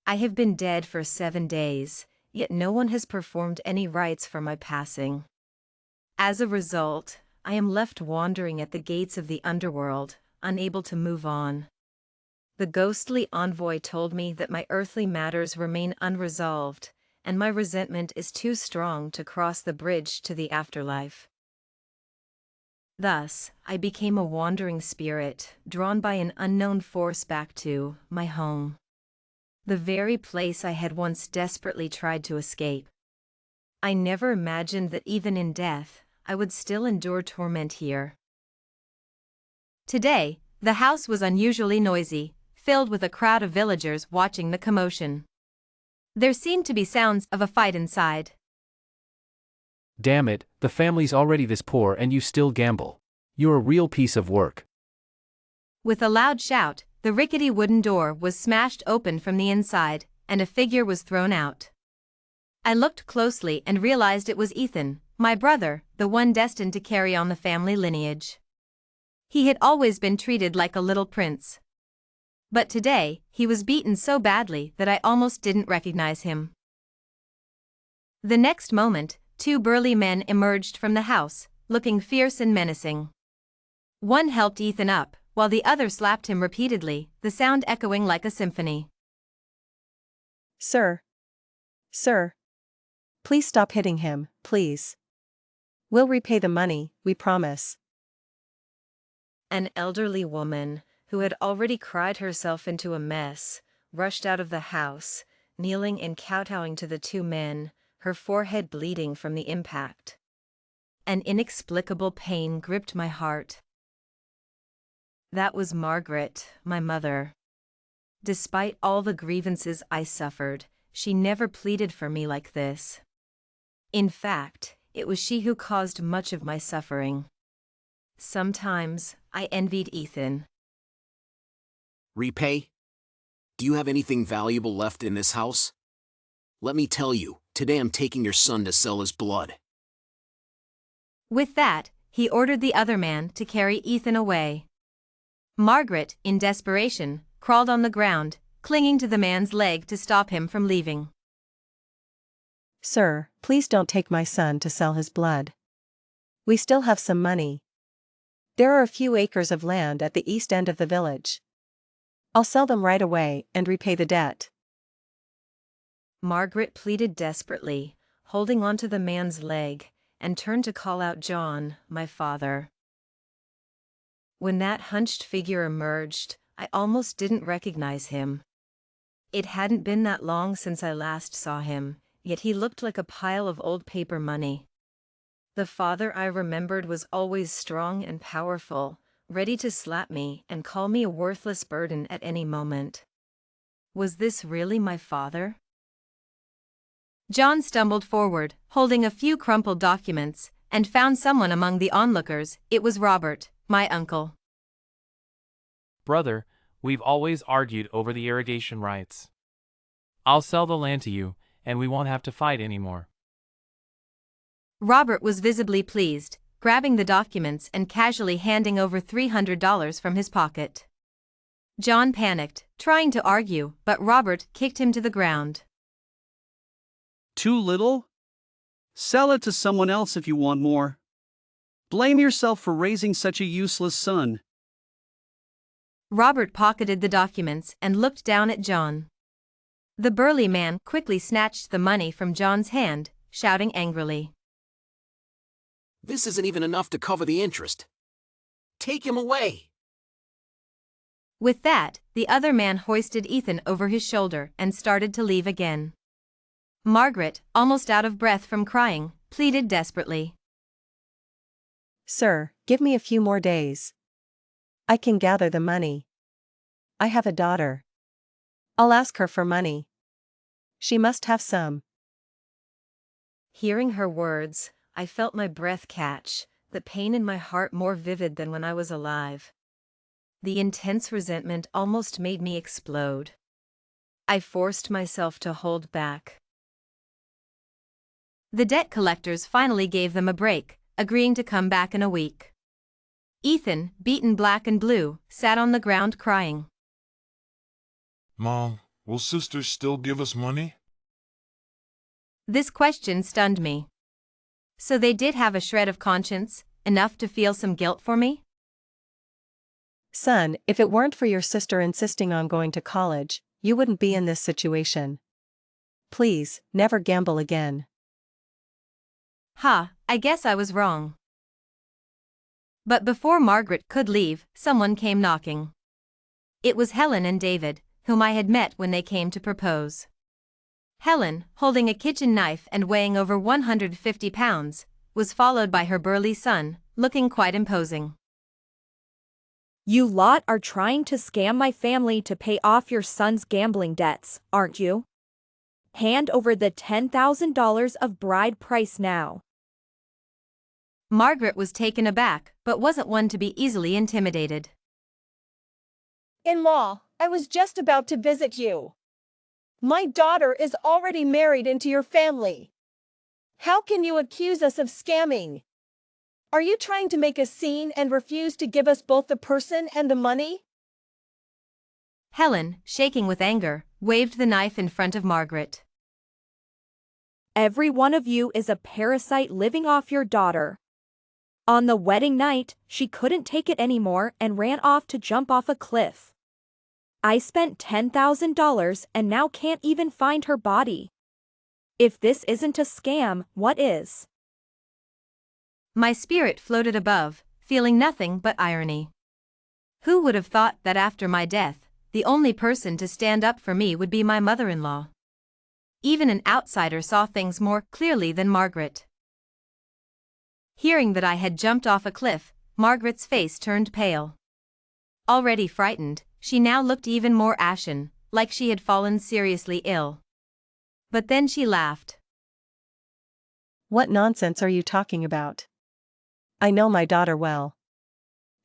I have been dead for 7 days, yet no one has performed any rites for my passing. As a result, I am left wandering at the gates of the underworld, unable to move on. The ghostly envoy told me that my earthly matters remain unresolved, and my resentment is too strong to cross the bridge to the afterlife. Thus, I became a wandering spirit, drawn by an unknown force back to my home. The very place I had once desperately tried to escape. I never imagined that even in death, I would still endure torment here. Today, the house was unusually noisy, filled with a crowd of villagers watching the commotion. There seemed to be sounds of a fight inside. Damn it, the family's already this poor and you still gamble. You're a real piece of work. With a loud shout, the rickety wooden door was smashed open from the inside, and a figure was thrown out. I looked closely and realized it was Ethan, my brother, the one destined to carry on the family lineage. He had always been treated like a little prince. But today, he was beaten so badly that I almost didn't recognize him. The next moment, 2 burly men emerged from the house, looking fierce and menacing. One helped Ethan up, while the other slapped him repeatedly, the sound echoing like a symphony. Sir. Sir. Please stop hitting him, please. We'll repay the money, we promise. An elderly woman, who had already cried herself into a mess, rushed out of the house, kneeling and kowtowing to the 2 men, her forehead bleeding from the impact. An inexplicable pain gripped my heart. That was Margaret, my mother. Despite all the grievances I suffered, she never pleaded for me like this. In fact, it was she who caused much of my suffering. Sometimes, I envied Ethan. Repay? Do you have anything valuable left in this house? Let me tell you, today I'm taking your son to sell his blood. With that, he ordered the other man to carry Ethan away. Margaret, in desperation, crawled on the ground, clinging to the man's leg to stop him from leaving. Sir, please don't take my son to sell his blood. We still have some money. There are a few acres of land at the east end of the village. I'll sell them right away and repay the debt. Margaret pleaded desperately, holding onto the man's leg, and turned to call out John, my father. When that hunched figure emerged, I almost didn't recognize him. It hadn't been that long since I last saw him, yet he looked like a pile of old paper money. The father I remembered was always strong and powerful, ready to slap me and call me a worthless burden at any moment. Was this really my father? John stumbled forward, holding a few crumpled documents, and found someone among the onlookers. It was Robert, my uncle. Brother, we've always argued over the irrigation rights. I'll sell the land to you, and we won't have to fight anymore. Robert was visibly pleased, grabbing the documents and casually handing over $300 from his pocket. John panicked, trying to argue, but Robert kicked him to the ground. Too little? Sell it to someone else if you want more. Blame yourself for raising such a useless son. Robert pocketed the documents and looked down at John. The burly man quickly snatched the money from John's hand, shouting angrily. This isn't even enough to cover the interest. Take him away. With that, the other man hoisted Ethan over his shoulder and started to leave again. Margaret, almost out of breath from crying, pleaded desperately. Sir, give me a few more days. I can gather the money. I have a daughter. I'll ask her for money. She must have some. Hearing her words, I felt my breath catch, the pain in my heart more vivid than when I was alive. The intense resentment almost made me explode. I forced myself to hold back. The debt collectors finally gave them a break, agreeing to come back in a week. Ethan, beaten black and blue, sat on the ground crying. Mom, Will sisters still give us money? This question stunned me. So they did have a shred of conscience, enough to feel some guilt for me? Son, if it weren't for your sister insisting on going to college, you wouldn't be in this situation. Please, never gamble again. I guess I was wrong. But before Margaret could leave, someone came knocking. It was Helen and David, whom I had met when they came to propose. Helen, holding a kitchen knife and weighing over 150 pounds, was followed by her burly son, looking quite imposing. You lot are trying to scam my family to pay off your son's gambling debts, aren't you? Hand over the $10,000 of bride price now. Margaret was taken aback, but wasn't one to be easily intimidated. In-law, I was just about to visit you. My daughter is already married into your family. How can you accuse us of scamming? Are you trying to make a scene and refuse to give us both the person and the money? Helen, shaking with anger, waved the knife in front of Margaret. Every one of you is a parasite living off your daughter. On the wedding night, she couldn't take it anymore and ran off to jump off a cliff. I spent $10,000 and now can't even find her body. If this isn't a scam, what is? My spirit floated above, feeling nothing but irony. Who would have thought that after my death, the only person to stand up for me would be my mother-in-law? Even an outsider saw things more clearly than Margaret. Hearing that I had jumped off a cliff, Margaret's face turned pale. Already frightened, she now looked even more ashen, like she had fallen seriously ill. But then she laughed. What nonsense are you talking about? I know my daughter well.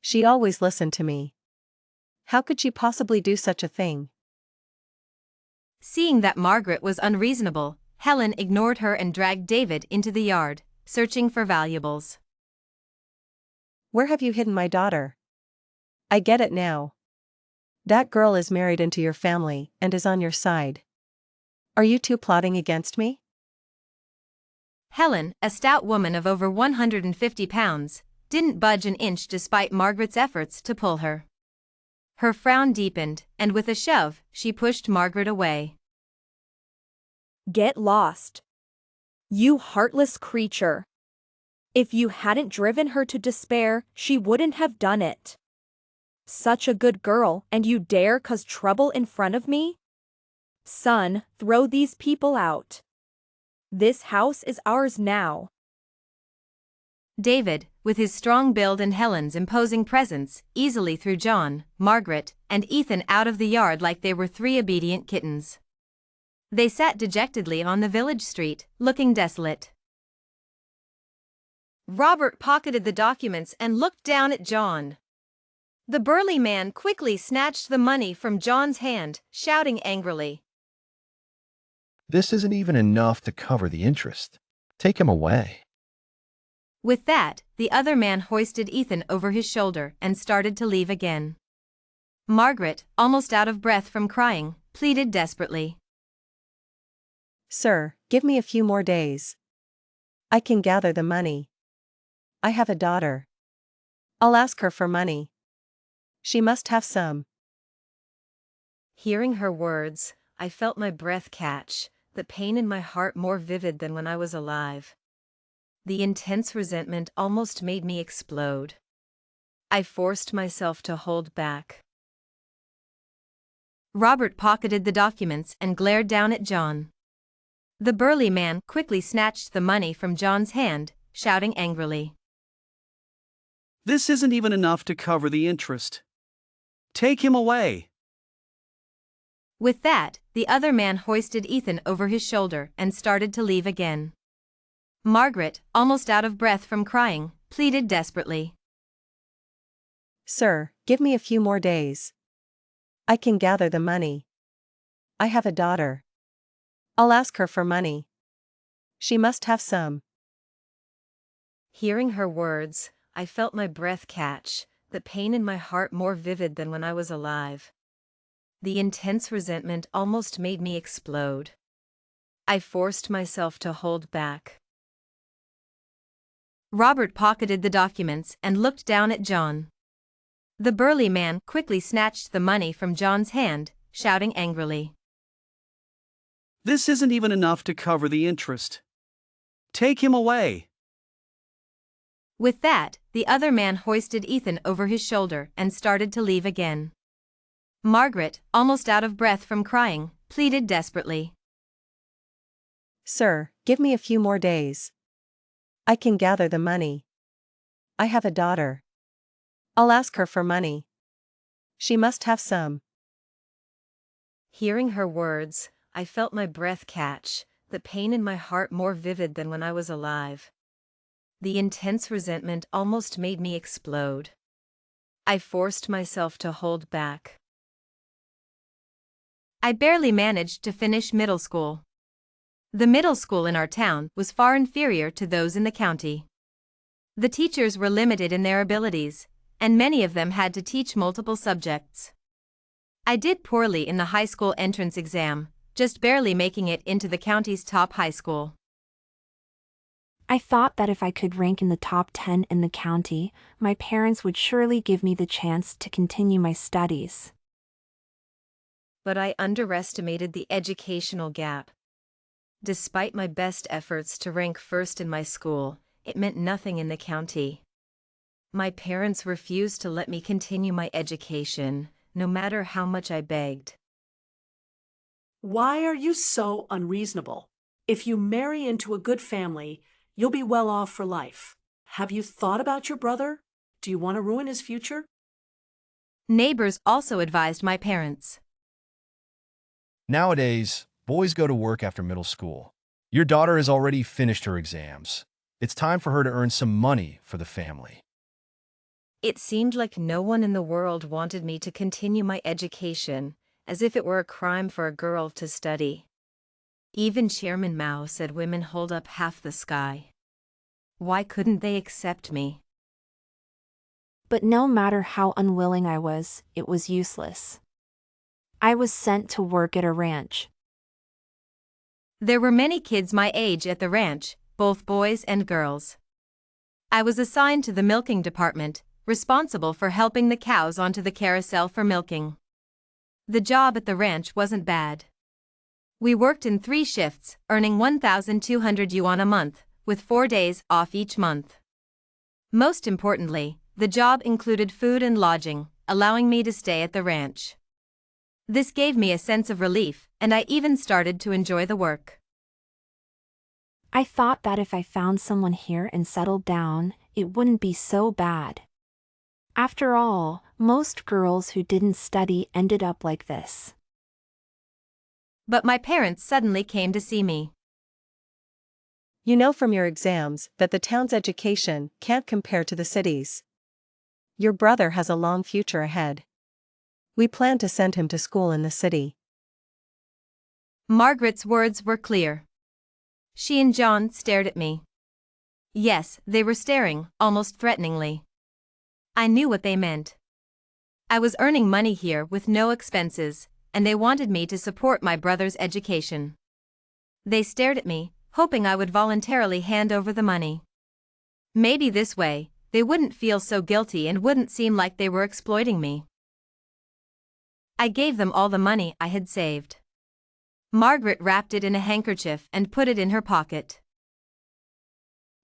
She always listened to me. How could she possibly do such a thing? Seeing that Margaret was unreasonable, Helen ignored her and dragged David into the yard, searching for valuables. Where have you hidden my daughter? I get it now. That girl is married into your family and is on your side. Are you two plotting against me? Helen, a stout woman of over 150 pounds, didn't budge an inch despite Margaret's efforts to pull her. Her frown deepened, and with a shove, she pushed Margaret away. Get lost. You heartless creature. If you hadn't driven her to despair, she wouldn't have done it. Such a good girl, and you dare cause trouble in front of me? Son, throw these people out. This house is ours now. David, with his strong build and Helen's imposing presence, easily threw John, Margaret, and Ethan out of the yard like they were 3 obedient kittens. They sat dejectedly on the village street, looking desolate. Robert pocketed the documents and looked down at John. The burly man quickly snatched the money from John's hand, shouting angrily. This isn't even enough to cover the interest. Take him away. With that, the other man hoisted Ethan over his shoulder and started to leave again. Margaret, almost out of breath from crying, pleaded desperately. Sir, give me a few more days. I can gather the money. I have a daughter. I'll ask her for money. She must have some. Hearing her words, I felt my breath catch, the pain in my heart more vivid than when I was alive. The intense resentment almost made me explode. I forced myself to hold back. Robert pocketed the documents and glared down at John. The burly man quickly snatched the money from John's hand, shouting angrily. This isn't even enough to cover the interest. Take him away. With that, the other man hoisted Ethan over his shoulder and started to leave again. Margaret, almost out of breath from crying, pleaded desperately. Sir, give me a few more days. I can gather the money. I have a daughter. I'll ask her for money. She must have some. Hearing her words, I felt my breath catch, the pain in my heart more vivid than when I was alive. The intense resentment almost made me explode. I forced myself to hold back. Robert pocketed the documents and looked down at John. The burly man quickly snatched the money from John's hand, shouting angrily. This isn't even enough to cover the interest. Take him away. With that, the other man hoisted Ethan over his shoulder and started to leave again. Margaret, almost out of breath from crying, pleaded desperately. Sir, give me a few more days. I can gather the money. I have a daughter. I'll ask her for money. She must have some. Hearing her words, I felt my breath catch, the pain in my heart more vivid than when I was alive. The intense resentment almost made me explode. I forced myself to hold back. I barely managed to finish middle school. The middle school in our town was far inferior to those in the county. The teachers were limited in their abilities, and many of them had to teach multiple subjects. I did poorly in the high school entrance exam, just barely making it into the county's top high school. I thought that if I could rank in the top 10 in the county, my parents would surely give me the chance to continue my studies. But I underestimated the educational gap. Despite my best efforts to rank first in my school, it meant nothing in the county. My parents refused to let me continue my education, no matter how much I begged. Why are you so unreasonable? If you marry into a good family, you'll be well off for life. Have you thought about your brother? Do you want to ruin his future? Neighbors also advised my parents. Nowadays, boys go to work after middle school. Your daughter has already finished her exams. It's time for her to earn some money for the family. It seemed like no one in the world wanted me to continue my education, as if it were a crime for a girl to study. Even Chairman Mao said women hold up half the sky. Why couldn't they accept me? But no matter how unwilling I was, it was useless. I was sent to work at a ranch. There were many kids my age at the ranch, both boys and girls. I was assigned to the milking department, responsible for helping the cows onto the carousel for milking. The job at the ranch wasn't bad. We worked in 3 shifts, earning 1,200 yuan a month, with 4 days off each month. Most importantly, the job included food and lodging, allowing me to stay at the ranch. This gave me a sense of relief, and I even started to enjoy the work. I thought that if I found someone here and settled down, it wouldn't be so bad. After all, most girls who didn't study ended up like this. But my parents suddenly came to see me. You know from your exams that the town's education can't compare to the city's. Your brother has a long future ahead. We plan to send him to school in the city. Margaret's words were clear. She and John stared at me. Yes, they were staring, almost threateningly. I knew what they meant. I was earning money here with no expenses, and they wanted me to support my brother's education. They stared at me, hoping I would voluntarily hand over the money. Maybe this way, they wouldn't feel so guilty and wouldn't seem like they were exploiting me. I gave them all the money I had saved. Margaret wrapped it in a handkerchief and put it in her pocket.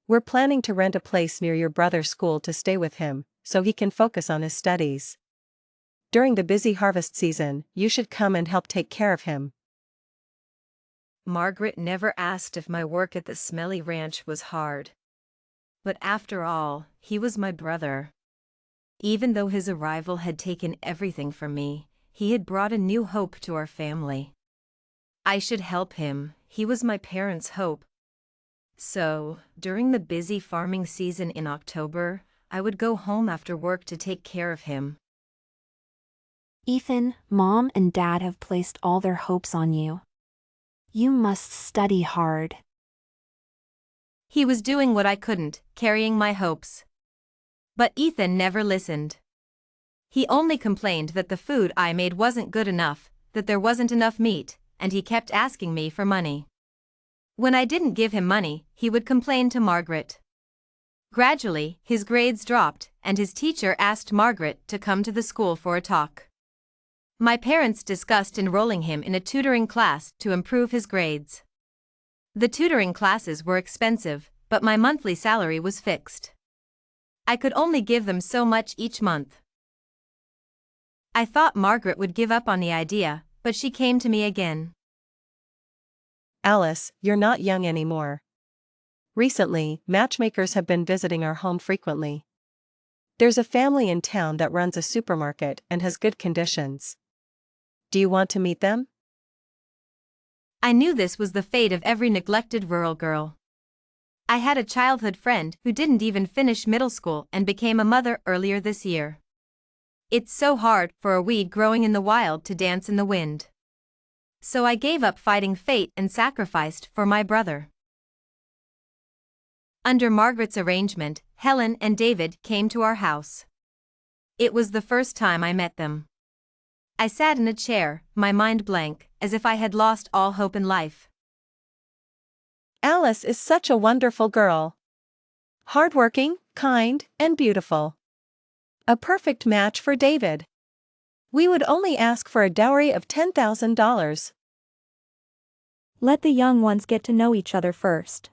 We're planning to rent a place near your brother's school to stay with him, so he can focus on his studies. During the busy harvest season, you should come and help take care of him. Margaret never asked if my work at the smelly ranch was hard. But after all, he was my brother. Even though his arrival had taken everything from me, he had brought a new hope to our family. I should help him, he was my parents' hope. So, during the busy farming season in October, I would go home after work to take care of him. Ethan, Mom and Dad have placed all their hopes on you. You must study hard. He was doing what I couldn't, carrying my hopes. But Ethan never listened. He only complained that the food I made wasn't good enough, that there wasn't enough meat, and he kept asking me for money. When I didn't give him money, he would complain to Margaret. Gradually, his grades dropped, and his teacher asked Margaret to come to the school for a talk. My parents discussed enrolling him in a tutoring class to improve his grades. The tutoring classes were expensive, but my monthly salary was fixed. I could only give them so much each month. I thought Margaret would give up on the idea, but she came to me again. Alice, you're not young anymore. Recently, matchmakers have been visiting our home frequently. There's a family in town that runs a supermarket and has good conditions. Do you want to meet them? I knew this was the fate of every neglected rural girl. I had a childhood friend who didn't even finish middle school and became a mother earlier this year. It's so hard for a weed growing in the wild to dance in the wind. So I gave up fighting fate and sacrificed for my brother. Under Margaret's arrangement, Helen and David came to our house. It was the first time I met them. I sat in a chair, my mind blank, as if I had lost all hope in life. Alice is such a wonderful girl. Hardworking, kind, and beautiful. A perfect match for David. We would only ask for a dowry of $10,000. Let the young ones get to know each other first.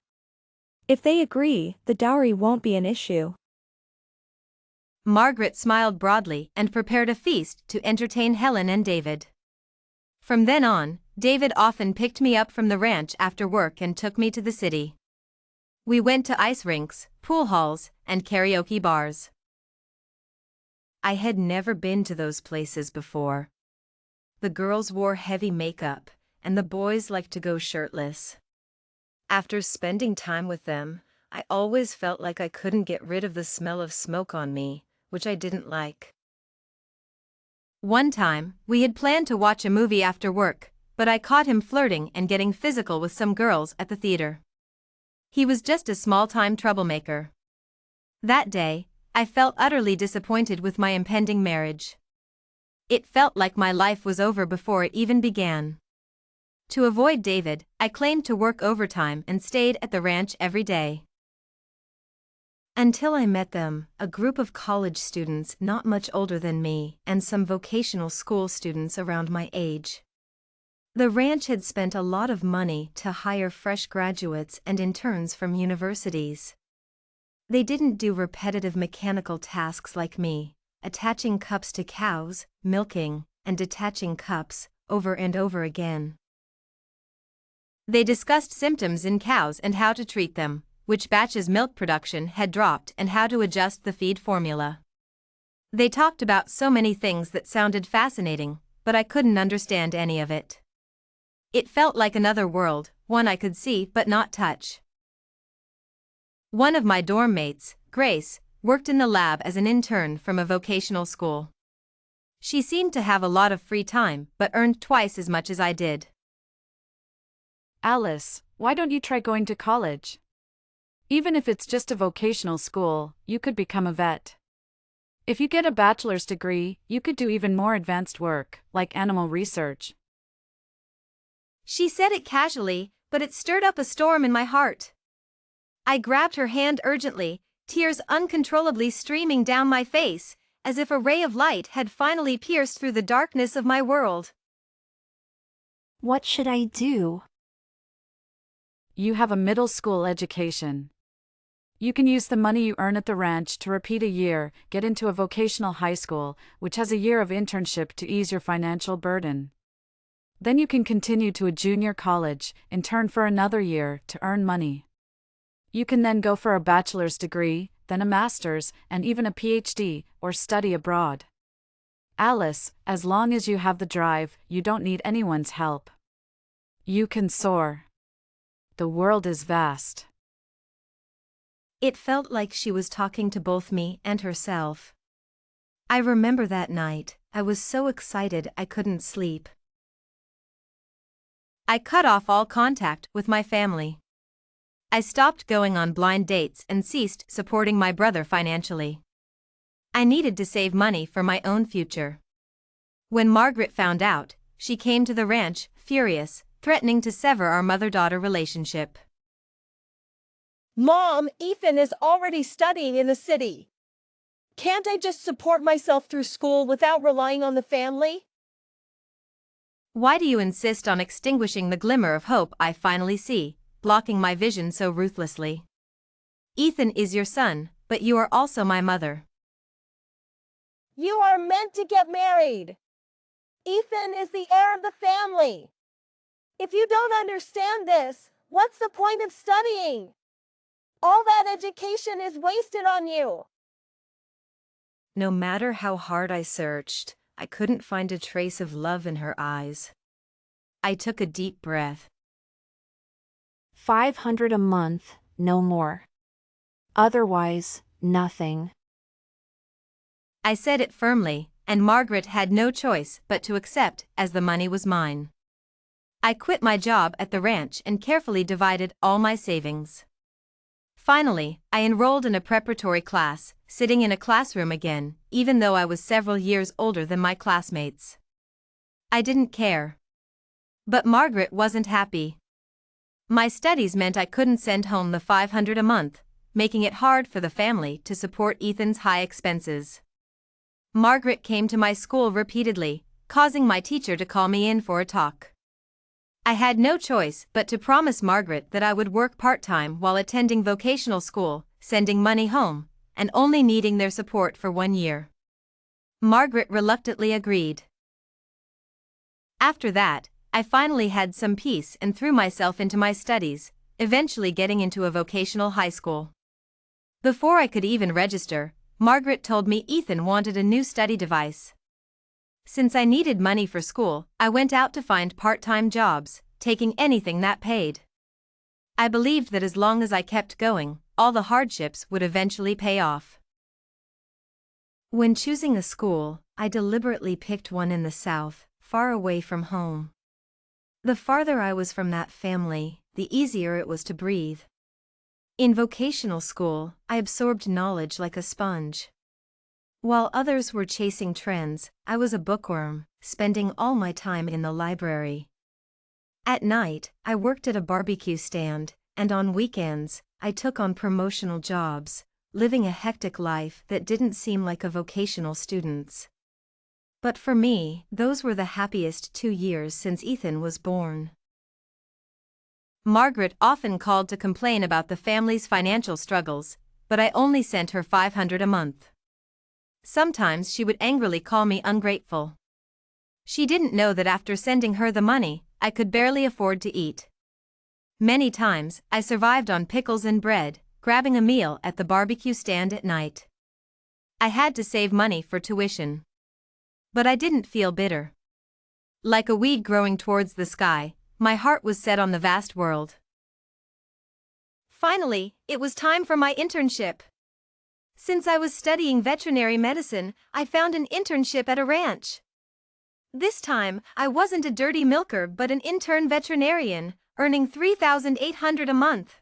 If they agree, the dowry won't be an issue. Margaret smiled broadly and prepared a feast to entertain Helen and David. From then on, David often picked me up from the ranch after work and took me to the city. We went to ice rinks, pool halls, and karaoke bars. I had never been to those places before. The girls wore heavy makeup, and the boys liked to go shirtless. After spending time with them, I always felt like I couldn't get rid of the smell of smoke on me, which I didn't like. One time, we had planned to watch a movie after work, but I caught him flirting and getting physical with some girls at the theater. He was just a small-time troublemaker. That day, I felt utterly disappointed with my impending marriage. It felt like my life was over before it even began. To avoid David, I claimed to work overtime and stayed at the ranch every day. Until I met them, a group of college students not much older than me, and some vocational school students around my age. The ranch had spent a lot of money to hire fresh graduates and interns from universities. They didn't do repetitive mechanical tasks like me, attaching cups to cows, milking, and detaching cups, over and over again. They discussed symptoms in cows and how to treat them, which batches milk production had dropped and how to adjust the feed formula. They talked about so many things that sounded fascinating, but I couldn't understand any of it. It felt like another world, one I could see but not touch. One of my dorm mates, Grace, worked in the lab as an intern from a vocational school. She seemed to have a lot of free time but earned twice as much as I did. Alice, why don't you try going to college? Even if it's just a vocational school, you could become a vet. If you get a bachelor's degree, you could do even more advanced work, like animal research. She said it casually, but it stirred up a storm in my heart. I grabbed her hand urgently, tears uncontrollably streaming down my face, as if a ray of light had finally pierced through the darkness of my world. What should I do? You have a middle school education. You can use the money you earn at the ranch to repeat a year, get into a vocational high school, which has a year of internship to ease your financial burden. Then you can continue to a junior college, intern for another year to earn money. You can then go for a bachelor's degree, then a master's, and even a PhD, or study abroad. Alice, as long as you have the drive, you don't need anyone's help. You can soar. The world is vast. It felt like she was talking to both me and herself. I remember that night, I was so excited I couldn't sleep. I cut off all contact with my family. I stopped going on blind dates and ceased supporting my brother financially. I needed to save money for my own future. When Margaret found out, she came to the ranch, furious, threatening to sever our mother-daughter relationship. Mom, Ethan is already studying in the city. Can't I just support myself through school without relying on the family? Why do you insist on extinguishing the glimmer of hope I finally see, blocking my vision so ruthlessly? Ethan is your son, but you are also my mother. You are meant to get married. Ethan is the heir of the family. If you don't understand this, what's the point of studying? All that education is wasted on you. No matter how hard I searched, I couldn't find a trace of love in her eyes. I took a deep breath. 500 a month, no more. Otherwise, nothing. I said it firmly, and Margaret had no choice but to accept, as the money was mine. I quit my job at the ranch and carefully divided all my savings. Finally, I enrolled in a preparatory class, sitting in a classroom again, even though I was several years older than my classmates. I didn't care. But Margaret wasn't happy. My studies meant I couldn't send home the $500 a month, making it hard for the family to support Ethan's high expenses. Margaret came to my school repeatedly, causing my teacher to call me in for a talk. I had no choice but to promise Margaret that I would work part-time while attending vocational school, sending money home, and only needing their support for 1 year. Margaret reluctantly agreed. After that, I finally had some peace and threw myself into my studies, eventually getting into a vocational high school. Before I could even register, Margaret told me Ethan wanted a new study device. Since I needed money for school, I went out to find part-time jobs, taking anything that paid. I believed that as long as I kept going, all the hardships would eventually pay off. When choosing a school, I deliberately picked one in the south, far away from home. The farther I was from that family, the easier it was to breathe. In vocational school, I absorbed knowledge like a sponge. While others were chasing trends, I was a bookworm, spending all my time in the library. At night, I worked at a barbecue stand, and on weekends, I took on promotional jobs, living a hectic life that didn't seem like a vocational student's. But for me, those were the happiest 2 years since Ethan was born. Margaret often called to complain about the family's financial struggles, but I only sent her $500 a month. Sometimes she would angrily call me ungrateful. She didn't know that after sending her the money, I could barely afford to eat. Many times, I survived on pickles and bread, grabbing a meal at the barbecue stand at night. I had to save money for tuition. But I didn't feel bitter. Like a weed growing towards the sky, my heart was set on the vast world. Finally, it was time for my internship. Since I was studying veterinary medicine, I found an internship at a ranch. This time, I wasn't a dirty milker but an intern veterinarian, earning $3,800 a month.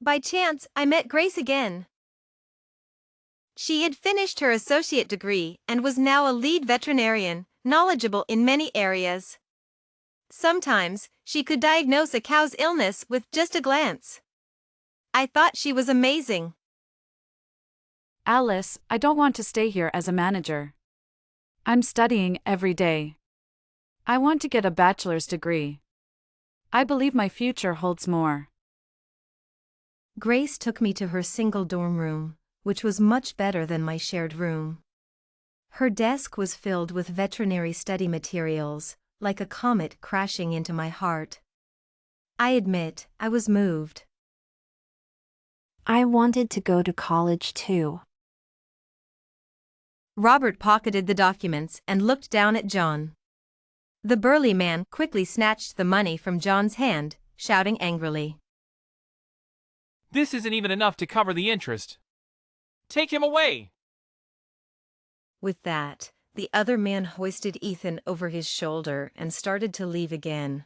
By chance, I met Grace again. She had finished her associate degree and was now a lead veterinarian, knowledgeable in many areas. Sometimes, she could diagnose a cow's illness with just a glance. I thought she was amazing. Alice, I don't want to stay here as a manager. I'm studying every day. I want to get a bachelor's degree. I believe my future holds more. Grace took me to her single dorm room, which was much better than my shared room. Her desk was filled with veterinary study materials, like a comet crashing into my heart. I admit, I was moved. I wanted to go to college too. Robert pocketed the documents and looked down at John. The burly man quickly snatched the money from John's hand, shouting angrily. This isn't even enough to cover the interest. Take him away! With that, the other man hoisted Ethan over his shoulder and started to leave again.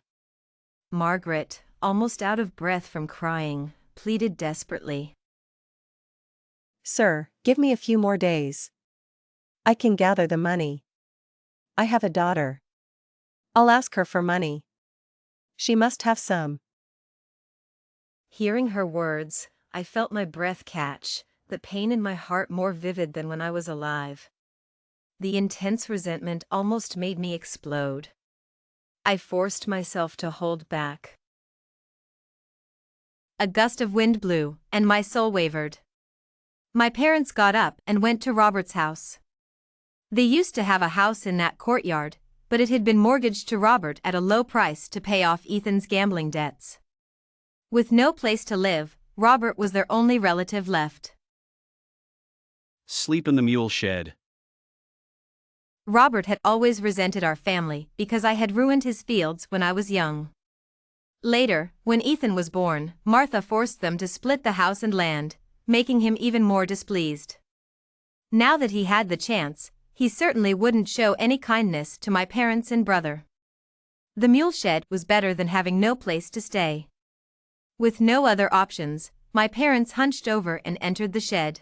Margaret, almost out of breath from crying, pleaded desperately. Sir, give me a few more days. I can gather the money. I have a daughter. I'll ask her for money. She must have some. Hearing her words, I felt my breath catch, the pain in my heart more vivid than when I was alive. The intense resentment almost made me explode. I forced myself to hold back. A gust of wind blew, and my soul wavered. My parents got up and went to Robert's house. They used to have a house in that courtyard, but it had been mortgaged to Robert at a low price to pay off Ethan's gambling debts. With no place to live, Robert was their only relative left. Sleep in the mule shed. Robert had always resented our family because I had ruined his fields when I was young. Later, when Ethan was born, Martha forced them to split the house and land, making him even more displeased. Now that he had the chance, he certainly wouldn't show any kindness to my parents and brother. The mule shed was better than having no place to stay. With no other options, my parents hunched over and entered the shed.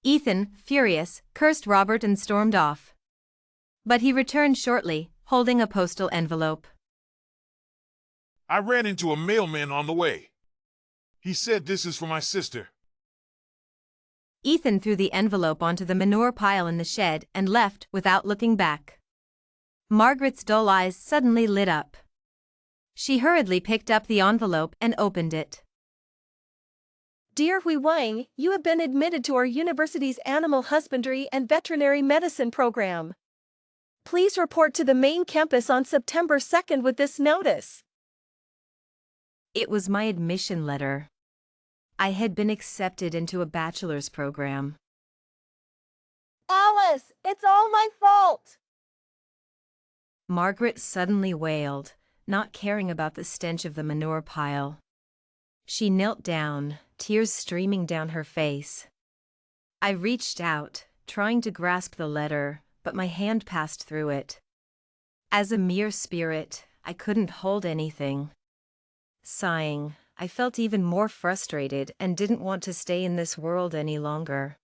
Ethan, furious, cursed Robert and stormed off. But he returned shortly, holding a postal envelope. I ran into a mailman on the way. He said this is for my sister. Ethan threw the envelope onto the manure pile in the shed and left without looking back. Margaret's dull eyes suddenly lit up. She hurriedly picked up the envelope and opened it. Dear Hui Wang, you have been admitted to our university's Animal Husbandry and Veterinary Medicine program. Please report to the main campus on September 2nd with this notice. It was my admission letter. I had been accepted into a bachelor's program. Alice, it's all my fault! Margaret suddenly wailed, not caring about the stench of the manure pile. She knelt down, tears streaming down her face. I reached out, trying to grasp the letter, but my hand passed through it. As a mere spirit, I couldn't hold anything. Sighing, I felt even more frustrated and didn't want to stay in this world any longer.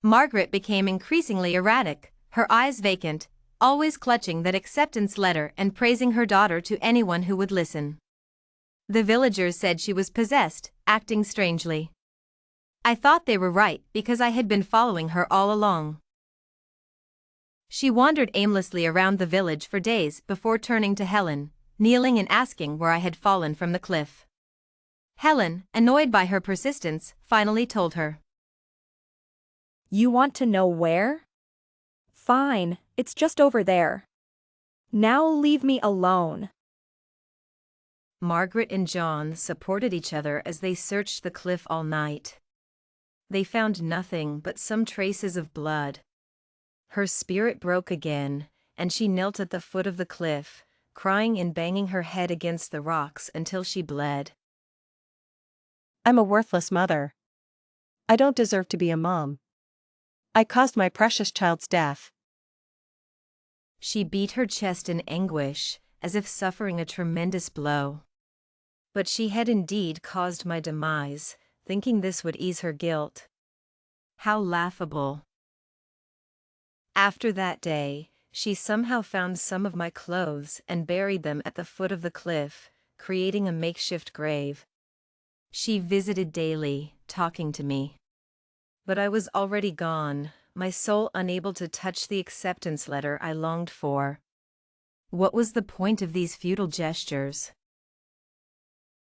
Margaret became increasingly erratic, her eyes vacant, always clutching that acceptance letter and praising her daughter to anyone who would listen. The villagers said she was possessed, acting strangely. I thought they were right because I had been following her all along. She wandered aimlessly around the village for days before turning to Helen, kneeling and asking where I had fallen from the cliff. Helen, annoyed by her persistence, finally told her. You want to know where? Fine, it's just over there. Now leave me alone. Margaret and John supported each other as they searched the cliff all night. They found nothing but some traces of blood. Her spirit broke again, and she knelt at the foot of the cliff, crying and banging her head against the rocks until she bled. I'm a worthless mother. I don't deserve to be a mom. I caused my precious child's death. She beat her chest in anguish, as if suffering a tremendous blow. But she had indeed caused my demise, thinking this would ease her guilt. How laughable. After that day, she somehow found some of my clothes and buried them at the foot of the cliff, creating a makeshift grave. She visited daily, talking to me. But I was already gone, my soul unable to touch the acceptance letter I longed for. What was the point of these futile gestures?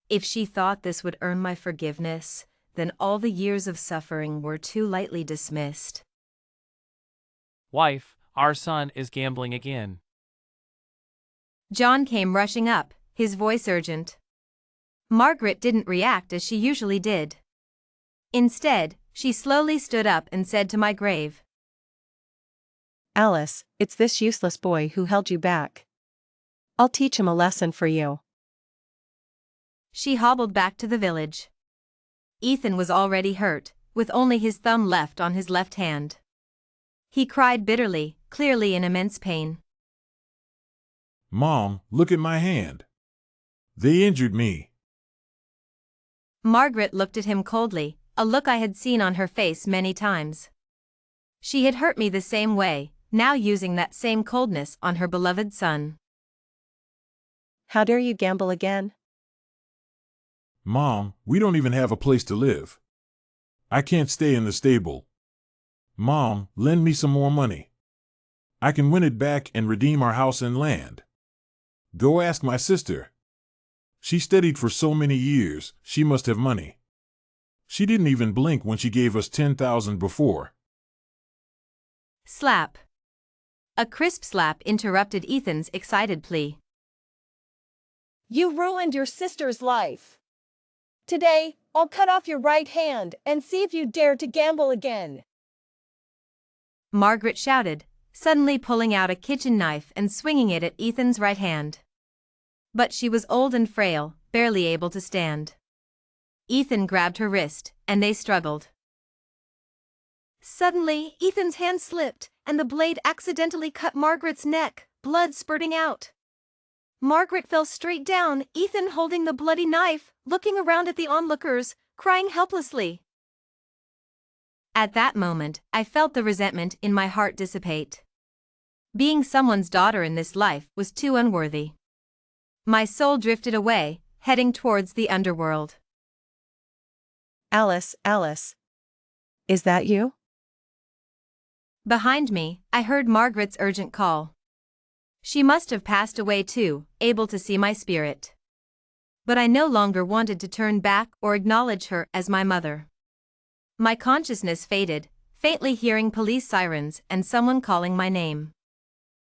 If she thought this would earn my forgiveness, then all the years of suffering were too lightly dismissed. Wife, our son is gambling again. John came rushing up, his voice urgent. Margaret didn't react as she usually did. Instead, she slowly stood up and said to my grave, Alice, it's this useless boy who held you back. I'll teach him a lesson for you. She hobbled back to the village. Ethan was already hurt, with only his thumb left on his left hand. He cried bitterly, clearly in immense pain. Mom, look at my hand. They injured me. Margaret looked at him coldly, a look I had seen on her face many times. She had hurt me the same way, now using that same coldness on her beloved son. How dare you gamble again? Mom, we don't even have a place to live. I can't stay in the stable. Mom, lend me some more money. I can win it back and redeem our house and land. Go ask my sister. She studied for so many years, she must have money. She didn't even blink when she gave us 10,000 before. Slap. A crisp slap interrupted Ethan's excited plea. You ruined your sister's life. Today, I'll cut off your right hand and see if you dare to gamble again. Margaret shouted, suddenly pulling out a kitchen knife and swinging it at Ethan's right hand. But she was old and frail, barely able to stand. Ethan grabbed her wrist, and they struggled. Suddenly, Ethan's hand slipped, and the blade accidentally cut Margaret's neck, blood spurting out. Margaret fell straight down, Ethan holding the bloody knife, looking around at the onlookers, crying helplessly. At that moment, I felt the resentment in my heart dissipate. Being someone's daughter in this life was too unworthy. My soul drifted away, heading towards the underworld. Alice, Alice. Is that you? Behind me, I heard Margaret's urgent call. She must have passed away too, able to see my spirit. But I no longer wanted to turn back or acknowledge her as my mother. My consciousness faded, faintly hearing police sirens and someone calling my name.